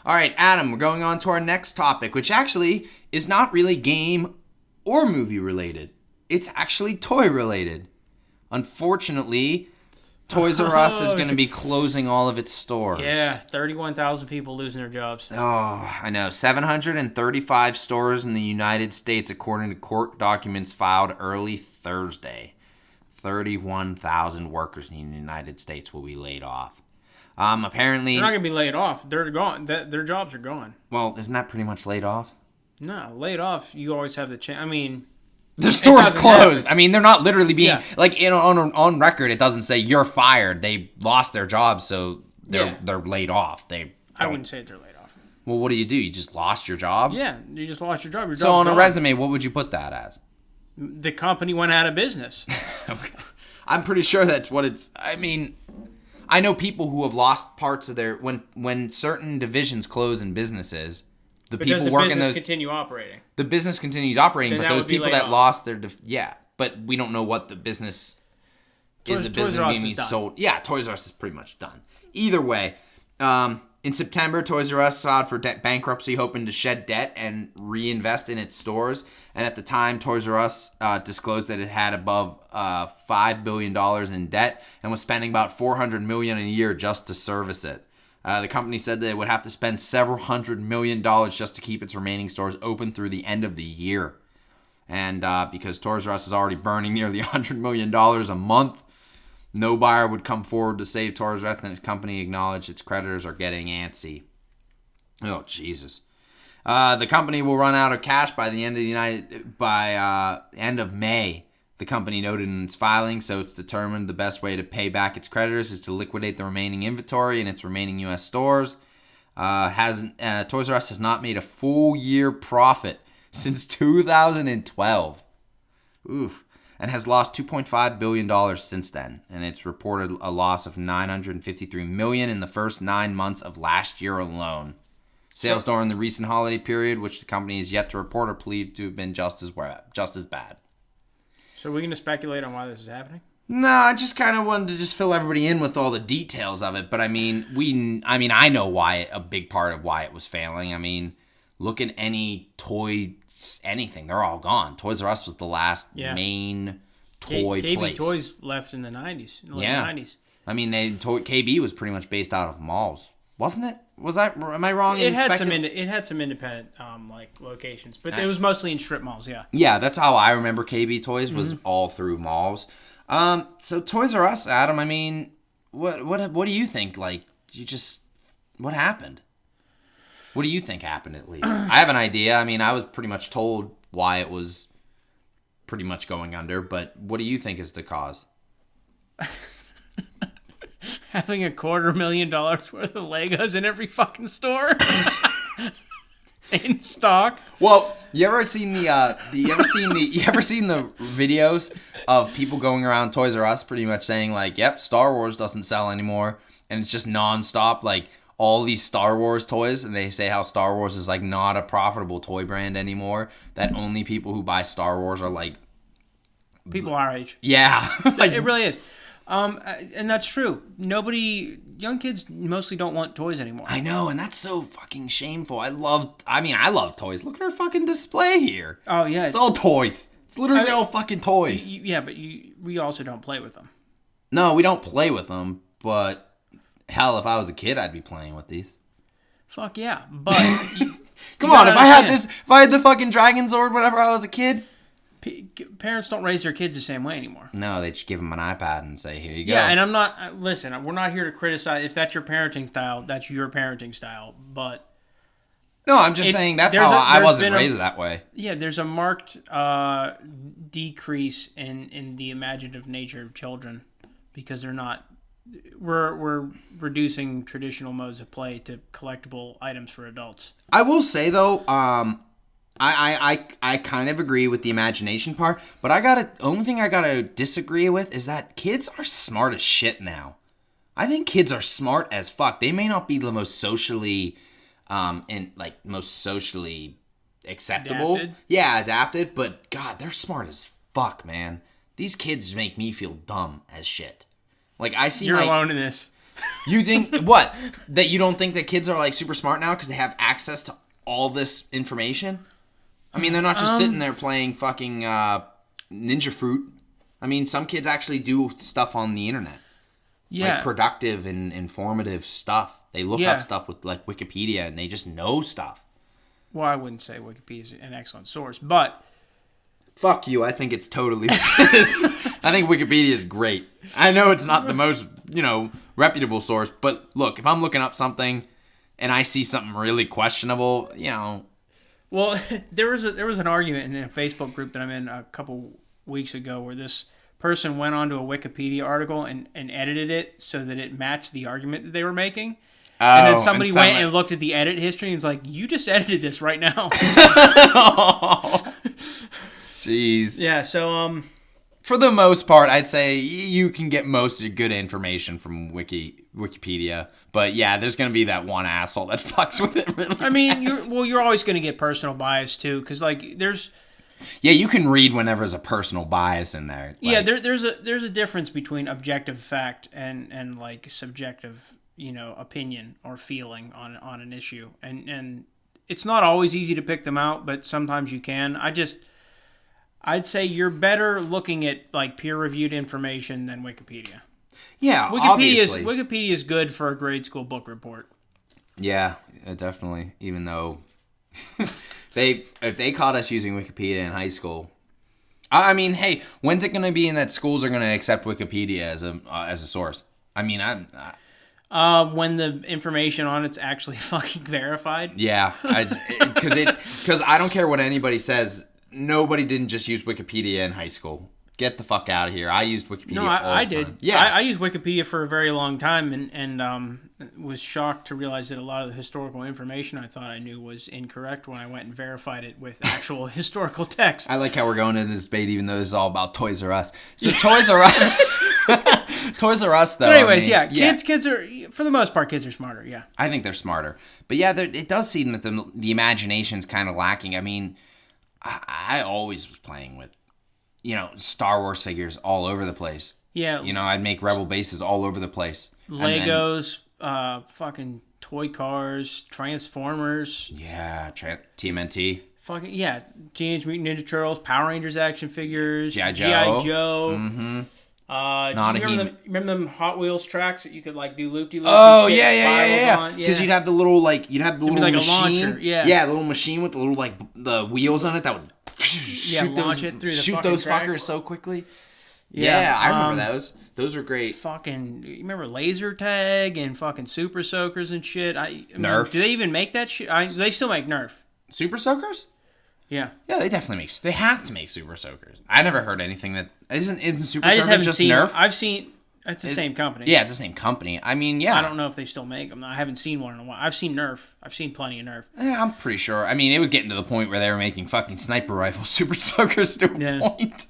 All right, Adam, we're going on to our next topic, which actually is not really game or movie related. It's actually toy related. Unfortunately, Toys R Us is going to be closing all of its stores. Yeah, 31,000 people losing their jobs. Oh, I know. 735 stores in the United States, according to court documents filed early Thursday. 31,000 workers in the United States will be laid off. Apparently... They're not going to be laid off. They're gone. Their jobs are gone. Well, isn't that pretty much laid off? No, laid off, you always have the chance. I mean... The store's closed. I mean, they're not literally being... Yeah. Like, on record, it doesn't say you're fired. They lost their jobs, so they're laid off. I wouldn't say they're laid off. Well, what do? You just lost your job? Yeah, you just lost your job. Your so job's on a gone. resume, what would you put that as? The company went out of business. Okay. I'm pretty sure that's what it's... I mean, I know people who have lost parts of their... When certain divisions close in businesses... Because the business continue operating. The business continues operating, Then but those people that lost their... but we don't know what the business is. The business being sold. Yeah, Toys R Us is pretty much done. Either way, in September, Toys R Us filed for bankruptcy, hoping to shed debt and reinvest in its stores. And at the time, Toys R Us disclosed that it had above $5 billion in debt and was spending about $400 million a year just to service it. The company said that it would have to spend several $100 million just to keep its remaining stores open through the end of the year. And because Toys R Us is already burning nearly $100 million a month, no buyer would come forward to save Toys R Us, and the company acknowledged its creditors are getting antsy. Oh, Jesus. The company will run out of cash by the end of end of May. The company noted in its filing, so it's determined the best way to pay back its creditors is to liquidate the remaining inventory in its remaining U.S. stores. Toys R Us has not made a full year profit since 2012. Oof. And has lost $2.5 billion since then. And it's reported a loss of $953 million in the first 9 months of last year alone. Sales during the recent holiday period, which the company is yet to report, are believed to have been just as bad. So are we going to speculate on why this is happening? No, I just kind of wanted to just fill everybody in with all the details of it. But I mean, I know why, a big part of why it was failing. I mean, look at any toy, anything, they're all gone. Toys R Us was the last main toy place. KB Toys left in the 90s, late 90s. I mean, KB was pretty much based out of malls, wasn't it? Am I wrong? It had some independent locations, but it was mostly in strip malls. Yeah. Yeah, that's how I remember KB Toys was all through malls. So Toys R Us, Adam. I mean, what do you think? Like, what happened? What do you think happened? At least I have an idea. I mean, I was pretty much told why it was pretty much going under, but what do you think is the cause? Having $250,000 worth of Legos in every fucking store in stock. Well, you ever seen the videos of people going around Toys R Us pretty much saying like, "Yep, Star Wars doesn't sell anymore," and it's just nonstop like all these Star Wars toys, and they say how Star Wars is like not a profitable toy brand anymore. That only people who buy Star Wars are like people our age. Yeah, like, it really is. And that's true. Young kids mostly don't want toys anymore. I know, and that's so fucking shameful. I love toys. Look at our fucking display here. Oh, yeah. It's all toys. It's literally all fucking toys. But we also don't play with them. No, we don't play with them, but hell, if I was a kid, I'd be playing with these. Fuck yeah. But come on, if I had the fucking Dragon Zord whenever I was a kid. Parents don't raise their kids the same way anymore. No, they just give them an iPad and say, here you go. Yeah, and I'm not... Listen, we're not here to criticize. If that's your parenting style, that's your parenting style. But... No, I'm just saying that's how I wasn't raised that way. Yeah, there's a marked decrease in the imaginative nature of children because they're not... We're reducing traditional modes of play to collectible items for adults. I will say, though... I kind of agree with the imagination part, but only thing I gotta disagree with is that kids are smart as shit now. I think kids are smart as fuck. They may not be the most socially, acceptable. Adapted. Yeah, adapted, but God, they're smart as fuck, man. These kids make me feel dumb as shit. Like I see You're alone in this. You think what? That you don't think that kids are like super smart now because they have access to all this information? I mean, they're not just sitting there playing fucking Ninja Fruit. I mean, some kids actually do stuff on the internet. Yeah. Like productive and informative stuff. They look up stuff with like Wikipedia and they just know stuff. Well, I wouldn't say Wikipedia is an excellent source, but... Fuck you. I think it's totally... I think Wikipedia is great. I know it's not the most, reputable source, but look, if I'm looking up something and I see something really questionable, Well, there was an argument in a Facebook group that I'm in a couple weeks ago where this person went onto a Wikipedia article and edited it so that it matched the argument that they were making. And then somebody went and looked at the edit history and was like, you just edited this right now. Jeez. Yeah, so... For the most part, I'd say you can get most of your good information from Wikipedia. But yeah, there's going to be that one asshole that fucks with it really I mean, you're always going to get personal bias too, because like there's... Yeah, you can read whenever there's a personal bias in there. Yeah, there's a difference between objective fact and like subjective, opinion or feeling on an issue. And it's not always easy to pick them out, but sometimes you can. I'd say you're better looking at like peer-reviewed information than Wikipedia. Yeah, obviously. Wikipedia is good for a grade school book report. Yeah, definitely. Even though if they caught us using Wikipedia in high school, I mean, hey, when's it going to be in that schools are going to accept Wikipedia as a source? I mean, when the information on it's actually fucking verified. Yeah, because I don't care what anybody says. Nobody didn't just use Wikipedia in high school. Get the fuck out of here. I used Wikipedia all the time. I did. Yeah. I used Wikipedia for a very long time and was shocked to realize that a lot of the historical information I thought I knew was incorrect when I went and verified it with actual historical text. I like how we're going into this debate even though this is all about Toys R Us. So Toys R Us... Toys R Us, though. But anyways, kids are, for the most part, kids are smarter, yeah. I think they're smarter. But yeah, it does seem that the imagination's kind of lacking. I mean... I always was playing with, Star Wars figures all over the place. Yeah. I'd make Rebel bases all over the place. Legos, fucking toy cars, Transformers. Yeah, TMNT. Fucking, yeah. Teenage Mutant Ninja Turtles, Power Rangers action figures. G.I. Joe. Mm-hmm. Remember them Hot Wheels tracks that you could like do loop-de-loop? Oh yeah. Because you'd have the little little like machine. A launcher, yeah. Yeah, the little machine with the little like the wheels on it that would launch it through the shoot those track. Fuckers so quickly. Yeah, I remember those. Those were great. Fucking, you remember laser tag and fucking super soakers and shit? Nerf. Do they even make that shit? They still make Nerf. Super soakers? Yeah. Yeah, they definitely make. They have to make super soakers. I never heard anything that isn't super. I just haven't just seen. Nerf. I've seen. It's the same company. Yeah, it's the same company. I mean, yeah. I don't know if they still make them. I haven't seen one in a while. I've seen Nerf. I've seen plenty of Nerf. Yeah, I'm pretty sure. I mean, it was getting to the point where they were making fucking sniper rifle super soakers to a point.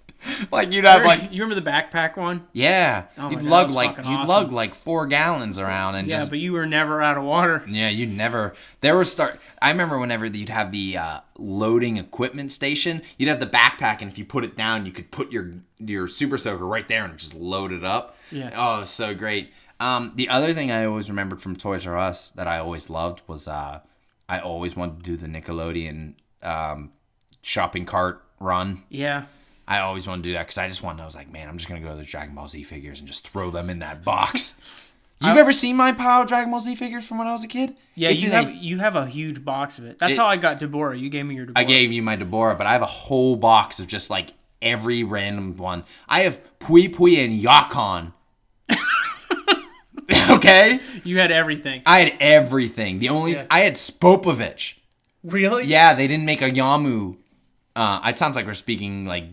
Like you'd have you remember the backpack one? Yeah. Oh you'd lug lug like 4 gallons around and but you were never out of water. Yeah, you'd never. I remember whenever you'd have the loading equipment station, you'd have the backpack, and if you put it down, you could put your super soaker right there and just load it up. Yeah. Oh, it was so great. The other thing I always remembered from Toys R Us that I always loved was I always wanted to do the Nickelodeon shopping cart run. Yeah. I always wanted to do that because I was like, man, I'm just going to go to those Dragon Ball Z figures and just throw them in that box. You've ever seen my pile of Dragon Ball Z figures from when I was a kid? Yeah, you have a huge box of it. That's how I got Deborah. You gave me your Deborah. I gave you my Deborah, but I have a whole box of just like every random one. I have Pui Pui and Yakon. Okay? You had everything. I had everything. I had Spopovich. Really? Yeah, they didn't make a Yamu. It sounds like we're speaking like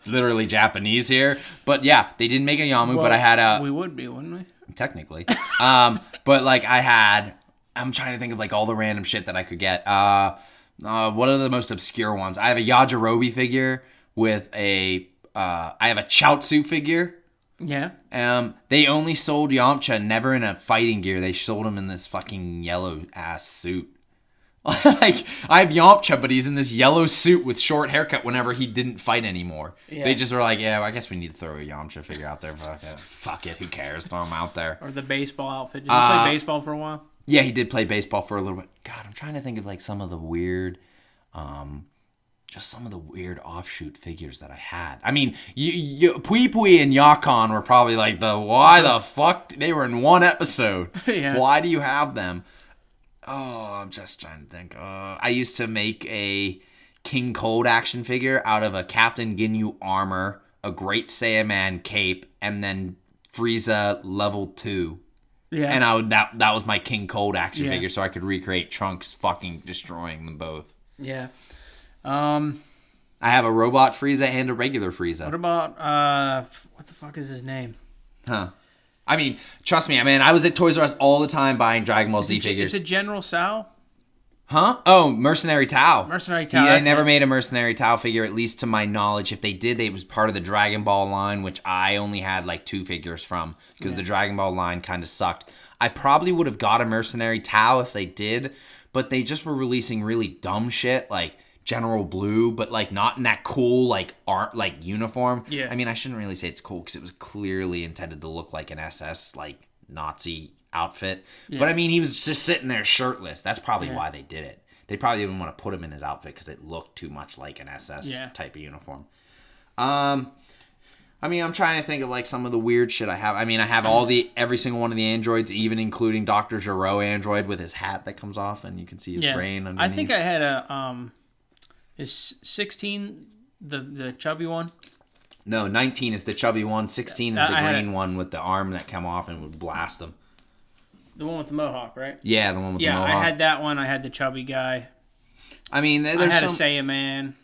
literally Japanese here, but yeah, they didn't make a Yamu, but I had a... We would be, wouldn't we? Technically. But like I'm trying to think of like all the random shit that I could get. What are the most obscure ones? I have a Yajirobe figure with I have a Chaozu figure. Yeah. They only sold Yamcha never in a fighting gear. They sold him in this fucking yellow ass suit. Like, I have Yamcha, but he's in this yellow suit with short haircut whenever he didn't fight anymore. Yeah. They just were like, yeah, well, I guess we need to throw a Yamcha figure out there. Fuck it, who cares? Throw him out there. Or the baseball outfit. Did he play baseball for a while? Yeah, he did play baseball for a little bit. God, I'm trying to think of like some of the weird, just some of the weird offshoot figures that I had. I mean, Pui Pui and Yakon were probably like why the fuck? They were in one episode. Yeah. Why do you have them? Oh, I'm just trying to think. I used to make a King Cold action figure out of a Captain Ginyu armor, a Great Saiyaman cape, and then Frieza level 2. Yeah. And that was my King Cold action figure, so I could recreate Trunks fucking destroying them both. Yeah. I have a robot Frieza and a regular Frieza. What about what the fuck is his name? Huh. I mean, trust me, I was at Toys R Us all the time buying Dragon Ball Z figures. Is it General Sao? Huh? Oh, Mercenary Tao. Mercenary Tao. They never made a Mercenary Tao figure, at least to my knowledge. If they did, it was part of the Dragon Ball line, which I only had like 2 figures from because the Dragon Ball line kind of sucked. I probably would have got a Mercenary Tao if they did, but they just were releasing really dumb shit like General Blue, but like not in that cool like art like uniform. Yeah. I mean, I shouldn't really say it's cool because it was clearly intended to look like an SS like Nazi outfit. Yeah. But I mean, he was just sitting there shirtless. That's probably why they did it. They probably didn't want to put him in his outfit because it looked too much like an SS type of uniform. I mean, I'm trying to think of like some of the weird shit I have. I mean, I have every single one of the androids, even including Dr. Gero android with his hat that comes off and you can see his brain underneath. I think I had a is 16 the chubby one? No, 19 is the chubby one. 16 is the green one with the arm that come off and would blast them. The one with the mohawk, right? Yeah, the one with the mohawk. Yeah, I had that one. I had the chubby guy. I mean, I had a Saiyaman.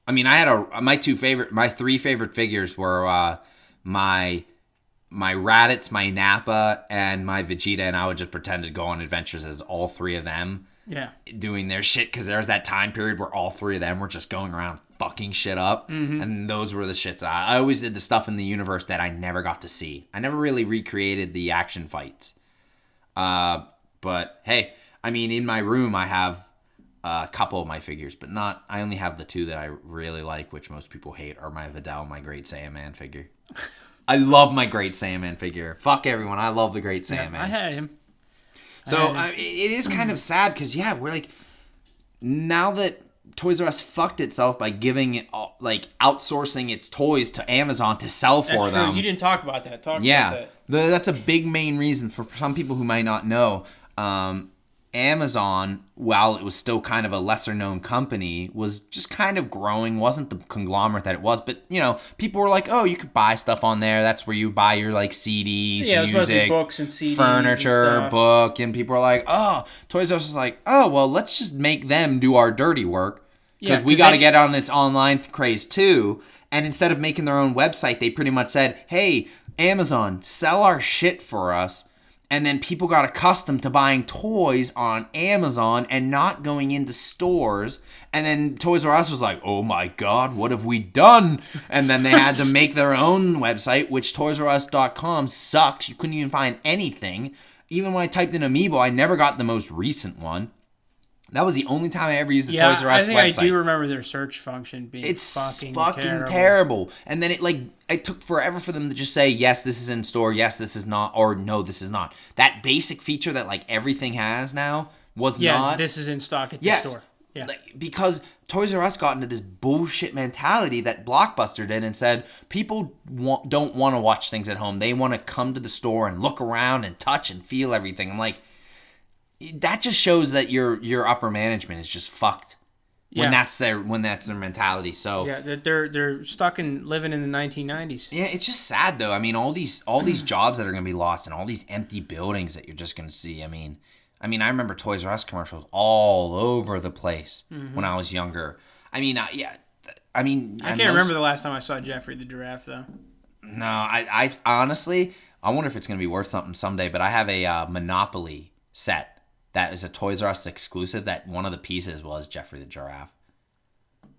I mean, I had my 3 favorite figures were my Raditz, my Nappa, and my Vegeta, and I would just pretend to go on adventures as all 3 of them. Yeah, doing their shit because there's that time period where all 3 of them were just going around fucking shit up, and those were the shits. I always did the stuff in the universe that I never got to see. I never really recreated the action fights. But hey, I mean, in my room I have a couple of my figures, but not. I only have the 2 that I really like, which most people hate, are my Videl, my Great Saiyaman figure. I love my Great Saiyaman figure. Fuck everyone, I love the Great Saiyaman. I had him. So it is kind of sad because we're like, now that Toys R Us fucked itself by giving it like outsourcing its toys to Amazon to sell for them. That's true. You didn't talk about that. Talk about that. That's a big main reason for some people who might not know. Amazon, while it was still kind of a lesser known company, was just kind of growing, wasn't the conglomerate that it was, but people were like, oh, you could buy stuff on there. That's where you buy your like CDs, music, books and CDs, furniture, and book, and people were like, oh, Toys R Us is like, oh, well, let's just make them do our dirty work because we got to get on this online craze too. And instead of making their own website, they pretty much said, hey, Amazon, sell our shit for us. And then people got accustomed to buying toys on Amazon and not going into stores. And then Toys R Us was like, oh my God, what have we done? And then they had to make their own website, which ToysRUs.com sucks. You couldn't even find anything. Even when I typed in Amiibo, I never got the most recent one. That was the only time I ever used the Toys R Us website. I do remember their search function being fucking terrible. And then it took forever for them to just say, yes, this is in store, yes, this is not, or no, this is not. That basic feature that like everything has now was not. Yeah, this is in stock at the store. Yeah. Because Toys R Us got into this bullshit mentality that Blockbuster did and said, people don't want to watch things at home. They want to come to the store and look around and touch and feel everything. I'm like, that just shows that your upper management is just fucked when that's their mentality. So they're stuck in living in the 1990s. Yeah, it's just sad though. I mean, all these jobs that are gonna be lost and all these empty buildings that you're just gonna see. I mean, I remember Toys R Us commercials all over the place when I was younger. I can't remember the last time I saw Jeffrey the Giraffe though. No, I honestly, I wonder if it's gonna be worth something someday. But I have a Monopoly set. That is a Toys R Us exclusive that one of the pieces was Jeffrey the Giraffe.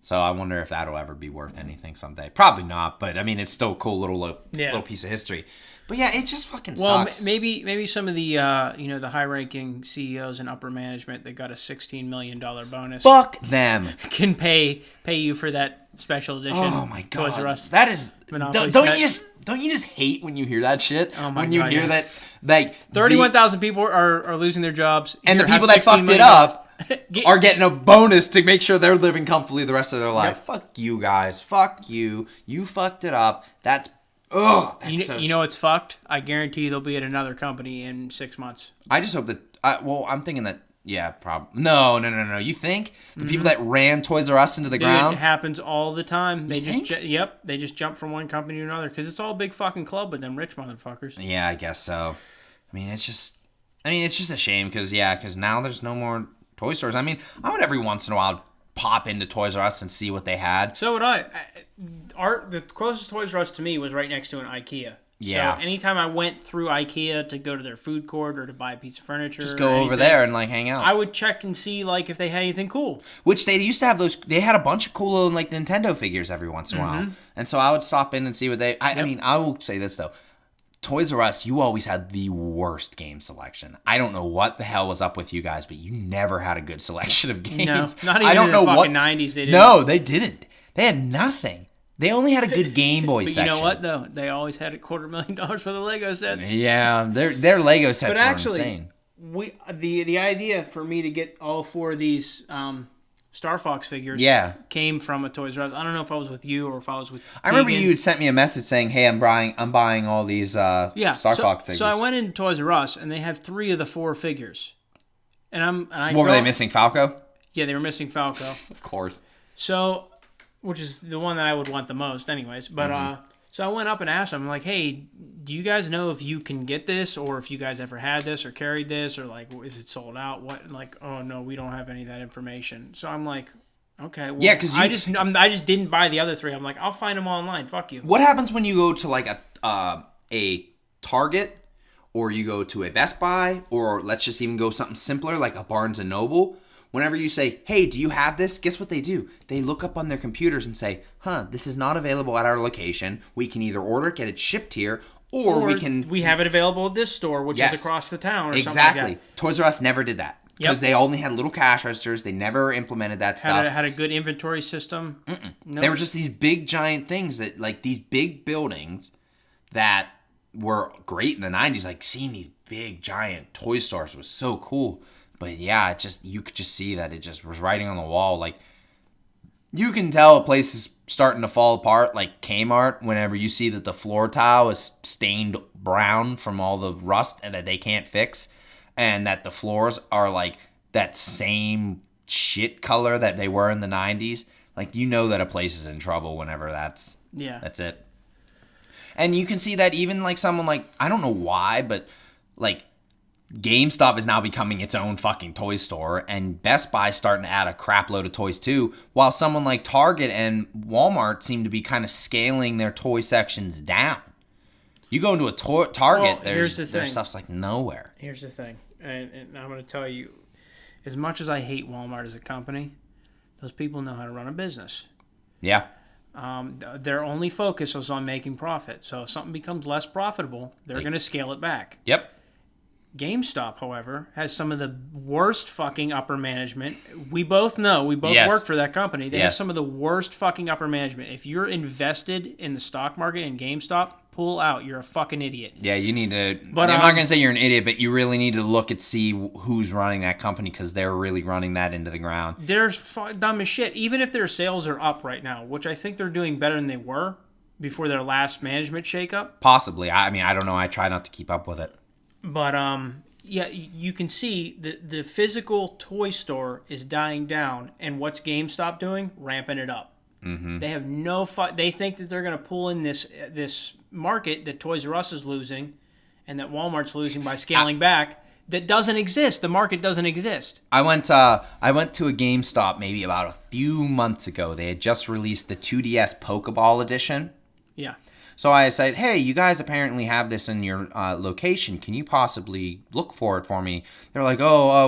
So I wonder if that'll ever be worth anything someday. Probably not, but I mean, it's still a cool little piece of history. But yeah, it just fucking sucks. Maybe some of the the high-ranking CEOs and upper management that got a $16 million bonus. Fuck them. Can pay you for that special edition. Oh my god, Toys R Us. That is. Don't you just hate when you hear that shit? Oh my when god, you hear that, like 31,000 people are losing their jobs, and the people that fucked it up are getting a bonus to make sure they're living comfortably the rest of their life. Yep. Fuck you guys. Fuck you. You fucked it up. That's. Oh, you know it's fucked. I guarantee you they'll be at another company in 6 months. I just hope that. I'm thinking that. Yeah, probably. No. You think the people that ran Toys R Us into the ground? It happens all the time. They just jump from one company to another because it's all a big fucking club with them rich motherfuckers. Yeah, I guess so. I mean, it's just a shame because now there's no more toy stores. I mean, I would every once in a while pop into Toys R Us and see what they had. So would I. The closest Toys R Us to me was right next to an IKEA. Yeah. So anytime I went through IKEA to go to their food court or to buy a piece of furniture, just go over there and hang out. I would check and see if they had anything cool. Which they used to have those. They had a bunch of cool little Nintendo figures every once in a while, and so I would stop in and see what they. I mean, I will say this though. Toys R Us, you always had the worst game selection. I don't know what the hell was up with you guys, but you never had a good selection of games. No, not even in the fucking 90s they didn't. No, they didn't. They had nothing. They only had a good Game Boy but section. You know what, though? They always had $250,000 for the Lego sets. Yeah, their Lego sets were insane. The idea for me to get all 4 of these Star Fox figures came from a Toys R Us. I don't know if I was with you or if I was with Tegan. I remember you had sent me a message saying, hey, I'm buying all these Star Fox figures. So I went into Toys R Us, and they have 3 of the 4 figures. And were they missing Falco? Yeah, they were missing Falco. Of course. So, which is the one that I would want the most anyways. But so I went up and asked them, like, hey, do you guys know if you can get this or if you guys ever had this or carried this or, is it sold out? What? Like, oh, no, we don't have any of that information. So I'm like, okay. Well, yeah, because I just didn't buy the other 3. I'm like, I'll find them online. Fuck you. What happens when you go to, a Target or you go to a Best Buy or let's just even go something simpler like a Barnes & Noble? Whenever you say, hey, do you have this? Guess what they do? They look up on their computers and say, this is not available at our location. We can either order it, get it shipped here, or we have it available at this store, which is across the town or something like that. Toys R Us never did that. Because they only had little cash registers. They never implemented that stuff. Had a good inventory system. Nope. They were just these big, giant things that, these big buildings that were great in the 90s. Like, seeing these big, giant toy stores was so cool. But yeah, you could just see that it just was writing on the wall. Like, you can tell a place is starting to fall apart, like Kmart, whenever you see that the floor tile is stained brown from all the rust and that they can't fix, and that the floors are like that same shit color that they were in the 90s. Like, you know that a place is in trouble whenever that's it. And you can see that even like someone like, I don't know why, but like, GameStop is now becoming its own fucking toy store, and Best Buy starting to add a crap load of toys too, while someone like Target and Walmart seem to be kind of scaling their toy sections down. You go into a Target, their stuff's like nowhere. Here's the thing, and I'm going to tell you, as much as I hate Walmart as a company, those people know how to run a business. Yeah. Their only focus is on making profit, so if something becomes less profitable, they're going to scale it back. Yep. GameStop, however, has some of the worst fucking upper management. We both know. We both work for that company. They have some of the worst fucking upper management. If you're invested in the stock market in GameStop, pull out. You're a fucking idiot. Yeah, you need to... But I'm not going to say you're an idiot, but you really need to look and see who's running that company because they're really running that into the ground. They're dumb as shit. Even if their sales are up right now, which I think they're doing better than they were before their last management shakeup. Possibly. I mean, I don't know. I try not to keep up with it. But, yeah, you can see the physical toy store is dying down, and what's GameStop doing? Ramping it up. Mm-hmm. They have no they think that they're going to pull in this market that Toys R Us is losing and that Walmart's losing by scaling back that doesn't exist. The market doesn't exist. I went to a GameStop maybe about a few months ago. They had just released the 2DS Pokeball edition. Yeah. So I said, hey, you guys apparently have this in your location. Can you possibly look for it for me? They're like,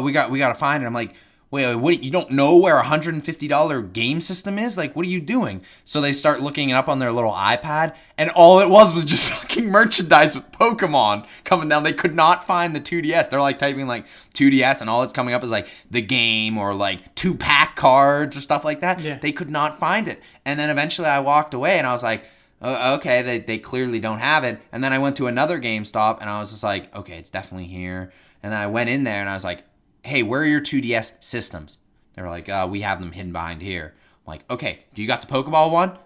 we got to find it. I'm like, wait, what? You don't know where a $150 game system is? Like, what are you doing? So they start looking it up on their little iPad, and all it was just fucking merchandise with Pokemon coming down. They could not find the 2DS. They're like typing like 2DS, and all that's coming up is like the game or like 2-pack cards or stuff like that. Yeah. They could not find it. And then eventually I walked away, and I was like, oh, okay, they clearly don't have it. And then I went to another GameStop, and I was just like, okay, it's definitely here. And then I went in there, and I was like, hey, where are your 2DS systems? They were like, we have them hidden behind here. I'm like, okay, do you got the Pokeball one?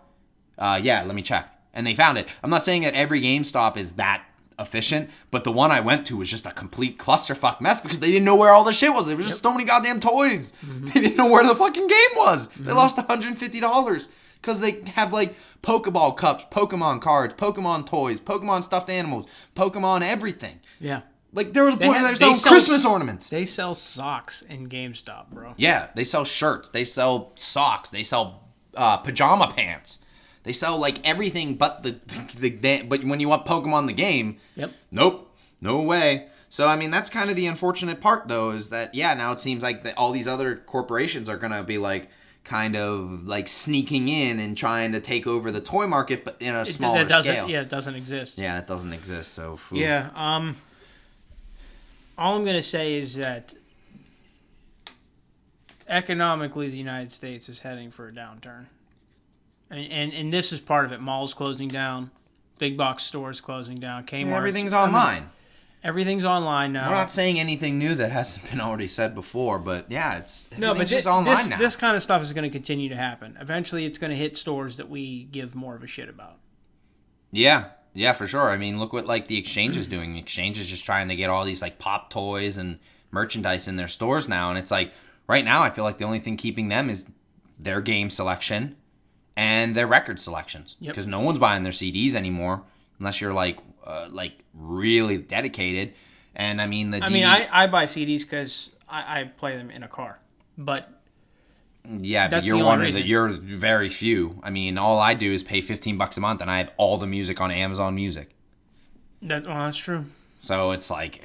Yeah, let me check. And they found it. I'm not saying that every GameStop is that efficient, but the one I went to was just a complete clusterfuck mess because they didn't know where all the shit was. There was just so many goddamn toys. Mm-hmm. They didn't know where the fucking game was. Mm-hmm. They lost $150 because they have like Pokeball cups, Pokemon cards, Pokemon toys, Pokemon stuffed animals, Pokemon everything. Yeah. Like, there was a point where they were selling Christmas ornaments. They sell socks in GameStop, bro. Yeah, they sell shirts. They sell socks. They sell pajama pants. They sell, like, everything but but when you want Pokemon the game, yep. Nope, no way. So, I mean, that's kind of the unfortunate part, though, is that, yeah, now it seems like all these other corporations are going to be, like, kind of, like, sneaking in and trying to take over the toy market, but in a smaller scale. Yeah, it doesn't exist. Yeah, it doesn't exist, so... Ooh. Yeah, all I'm going to say is that economically the United States is heading for a downturn. And this is part of it. Malls closing down, big box stores closing down, Kmart. Yeah, everything's online. Everything's online now. We're not saying anything new that hasn't been already said before, but yeah, it's just online now. This kind of stuff is going to continue to happen. Eventually it's going to hit stores that we give more of a shit about. Yeah. Yeah, for sure. I mean, look what like the Exchange is doing. The Exchange is just trying to get all these like pop toys and merchandise in their stores now, and it's like right now I feel like the only thing keeping them is their game selection and their record selections. Because no one's buying their CDs anymore unless you're like really dedicated. And I mean I buy CDs because I play them in a car, but. Yeah, but you're one of you're very few. I mean, all I do is pay $15 a month, and I have all the music on Amazon Music. That's true. So it's like,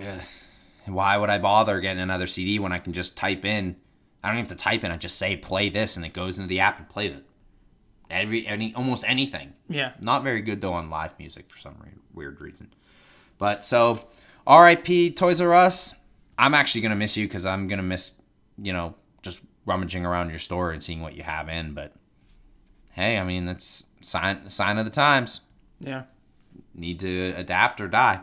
why would I bother getting another CD when I can just type in? I don't even have to type in. I just say play this, and it goes into the app and plays it. Almost anything. Yeah. Not very good though on live music for some weird reason. But so, R.I.P. Toys R Us. I'm actually gonna miss you because I'm gonna miss just rummaging around your store and seeing what you have in, but hey, I mean, that's sign of the times. Yeah. Need to adapt or die.